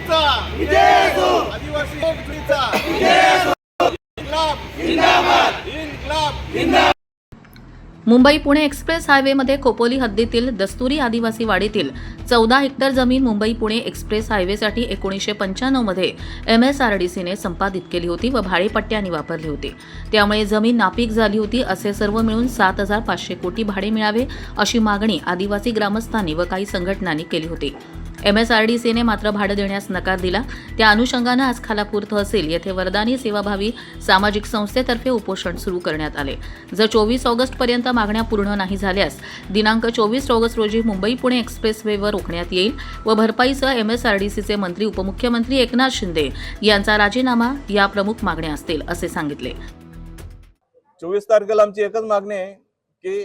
चळवळीचा विजय असो, आदिवासी चळवळीचा विजय असो, इन्क्लाब जिंदाबाद, इन्क्लाब जिंदाबाद। मुंबई पुणे एक्सप्रेस हायवेमध्ये खोपोली हद्दीतील दस्तुरी आदिवासी वाडीतील 14 हेक्टर जमीन मुंबई पुणे एक्सप्रेस हायवेसाठी 1995 मध्ये MSRDCने संपादित केली होती व भाडेपट्ट्याने वापरली होती। त्यामुळे जमीन नापीक झाली होती। असे सर्व मिळून 7,500 कोटी भाडे मिळावे अशी मागणी आदिवासी ग्रामस्थांनी व काही संघटनांनी केली होती। MSRDCने मात्र भाडे देण्यास नकार दिला। त्या अनुषंगाने आज खालापूर तहसील येथे वरदानी सेवाभावी सामाजिक संस्थेतर्फे उपोषण सुरू करण्यात आले। जर 24 ऑगस्ट पर्यंत मागण्या पूर्ण नाही झाल्यास दिनांक 24 ऑगस्ट रोजी मुंबई पुणे एक्सप्रेसवेवर रोखण्यात येईल व भरपाईसह MSRDCचे मंत्री उपमुख्यमंत्री एकनाथ शिंदे यांचा राजीनामा या प्रमुख मागण्या असतील असे सांगितले। 24 तारखेला आमची एकच मागणी आहे की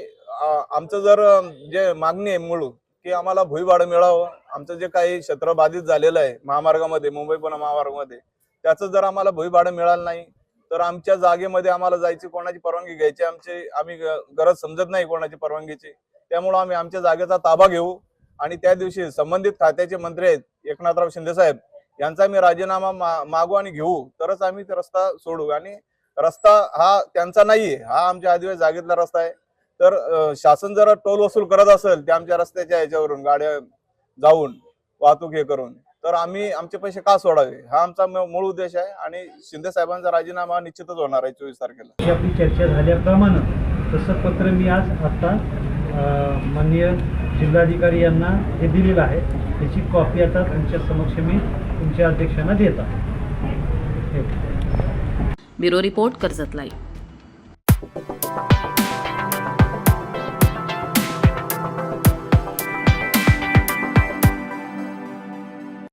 आमचं जर जे मागणी आहे मूळ की आम्हाला भूभाडं मिळावं। आमचं जे काही क्षेत्र बाधित झालेलं आहे महामार्गामध्ये, मुंबई पुणे महामार्गामध्ये, त्याचं जर आम्हाला भूभाडं मिळालं नाही तर आमच्या जागेमध्ये आम्हाला जायची कोणाची परवानगी घ्यायची आम्ही गरज समजत नाही कोणाची परवानगीची। त्यामुळे आम्ही आमच्या जागेचा ताबा घेऊ आणि त्या दिवशी संबंधित खात्याचे मंत्री आहेत एकनाथराव शिंदे साहेब यांचा मी राजीनामा मागू आणि घेऊ, तरच आम्ही ते रस्ता सोडू। आणि रस्ता हा त्यांचा नाहीये, हा आमच्या आदिवासी जागेतला रस्ता आहे। तर शासन जर टोल वसूल करत असेल ते आमच्या रस्त्याच्या ह्याच्यावरून गाड्या जाऊन वाहतूक हे करून, तर आम्ही आमचे पैसे का सोडावे हा आमचा मूळ उद्देश आहे। आणि शिंदे साहेबांचा राजीनामा निश्चितच होणार आहे 24 तारखेला। आपली चर्चा झाल्याप्रमाणे तसं पत्र मी आता माननीय जिल्हाधिकारी यांना हे दिलेलं आहे। त्याची कॉपी आता तुमच्या समक्ष मी तुमच्या अध्यक्षांना देत आहे। Bureau report Karjat live.